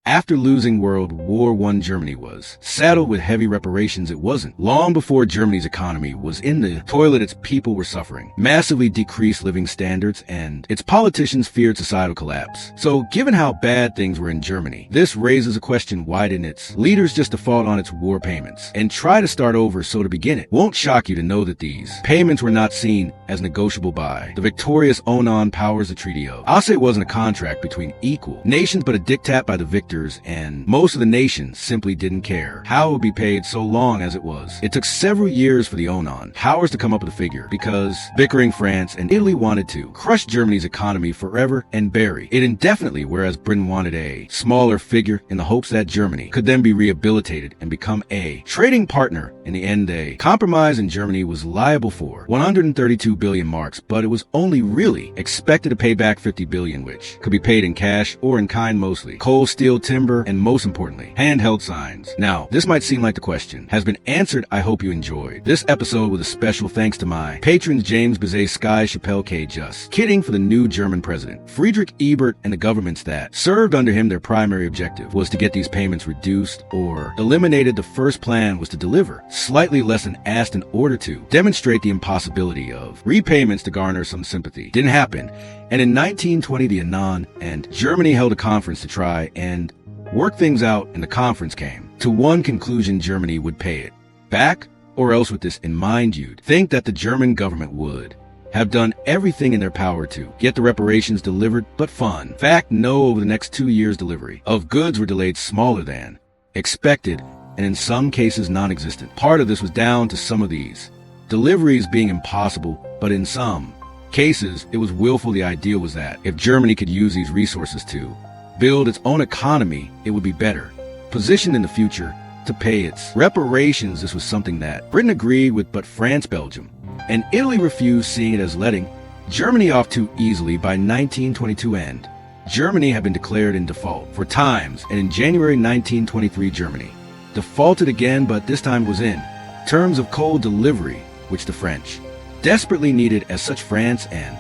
After losing World War I, Germany was saddled with heavy reparations. It wasn't long before Germany's economy was in the toilet. Its people were suffering massively decreased living standards, and its politicians feared societal collapse. So given how bad things were in Germany, this raises a question: why didn't its leaders just default on its war payments and try to start over? So to begin, it won't shock you to know that these payments were not seen as negotiable by the victorious Onan powers. The Treaty of Ossett wasn't a contract between equal nations, but a diktat by the victors, and most of the nations simply didn't care how it would be paid so long as it was. It took several years for the Onan powers to come up with a figure, because bickering France and Italy wanted to crush Germany's economy forever and bury it indefinitely, whereas Britain wanted a smaller figure in the hopes that Germany could then be rehabilitated and become a trading partner. In the end, a compromise, and Germany was liable for 132 billion marks, but it was only really expected to pay back 50 billion, which could be paid in cash or in kind, mostly coal, steel, timber, and most importantly, handheld signs. Now, this might seem like the question has been answered. I hope you enjoyed this episode with a special thanks to my patrons James Bizet, Sky, Chappelle K. Just Kidding for the new German president, Friedrich Ebert, and the governments that served under him. Their primary objective was to get these payments reduced or eliminated. The first plan was to deliver slightly less than asked in order to demonstrate the impossibility of repayments to garner some sympathy. Didn't happen. And in 1920, the Annan and Germany held a conference to try and work things out, and the conference came to one conclusion: Germany would pay it back, or else. With this in mind, you'd think that the German government would have done everything in their power to get the reparations delivered, but fun fact, no. Over the next 2 years, delivery of goods were delayed smaller than expected, and in some cases non-existent. Part of this was down to some of these deliveries being impossible, but in some cases it was willful. The idea was that if Germany could use these resources to build its own economy, it would be better positioned in the future to pay its reparations. This was something that Britain agreed with, but France, Belgium, and Italy refused, seeing it as letting Germany off too easily. By 1922 end, Germany had been declared in default 4 times, and in January 1923 Germany defaulted again, but this time was in terms of coal delivery, which the French desperately needed. As such, France and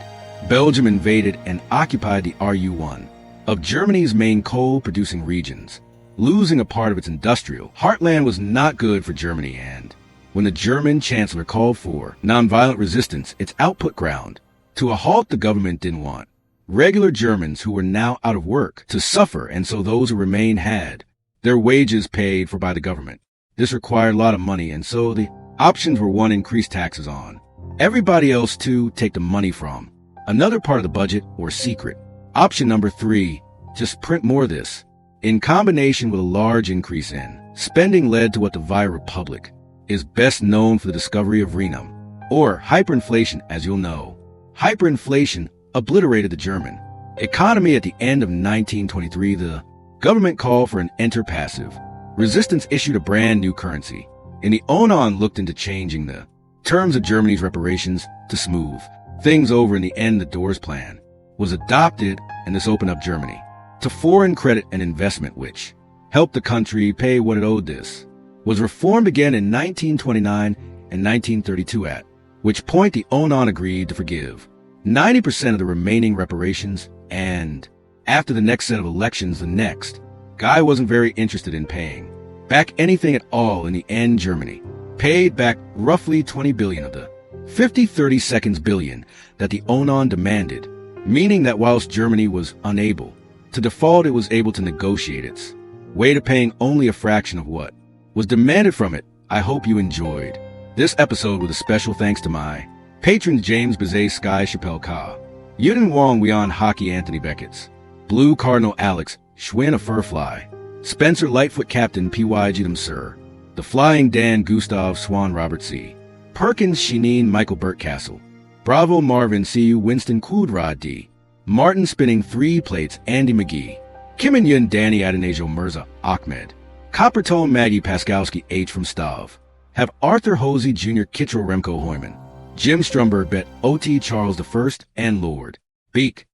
Belgium invaded and occupied the RU1 of Germany's main coal-producing regions, losing a part of its industrial heartland. Was not good for Germany, and when the German chancellor called for nonviolent resistance, its output ground to a halt. The government didn't want regular Germans who were now out of work to suffer, and so those who remained had their wages paid for by the government. This required a lot of money, and so the options were: 1, increase taxes on everybody else; 2, take the money from another part of the budget, or secret option number 3, just print more. This, in combination with a large increase in spending, led to what the Weimar Republic is best known for: the discovery of renum, or hyperinflation. As you'll know, hyperinflation obliterated the German economy. At the end of 1923, the government called for an enter-passive resistance, issued a brand new currency, and the Onan looked into changing the terms of Germany's reparations to smooth things over. In the end, the Doors Plan was adopted, and this opened up Germany to foreign credit and investment, which helped the country pay what it owed. This was reformed again in 1929 and 1932, at which point the Onan agreed to forgive 90% of the remaining reparations, and after the next set of elections, the next guy wasn't very interested in paying back anything at all. In the end, Germany paid back roughly 20 billion of the 30 billion that the Onan demanded, meaning that whilst Germany was unable to default, it was able to negotiate its way to paying only a fraction of what was demanded from it. I hope you enjoyed this episode with a special thanks to my patrons James Bizet, Sky, Chappelle Ka, Yudin Wong, Weon Hockey, Anthony Beckett's Blue Cardinal, Alex Schwinn, a Furfly, Spencer Lightfoot, Captain P.Y. Jidam Sir, The Flying Dan, Gustav Swan, Robert C. Perkins, Shineen, Michael Burtcastle, Bravo, Marvin C.U., Winston Kudrad D. Martin, Spinning 3 Plates, Andy McGee, Kim and Yun, Danny Adenajo, Mirza Ahmed, Coppertone, Maggie Paskowski, H from Stav, have Arthur Hosey Jr., Kittrell, Remco Hoyman, Jim Strumberg, Bet, O.T. Charles I, and Lord Beak.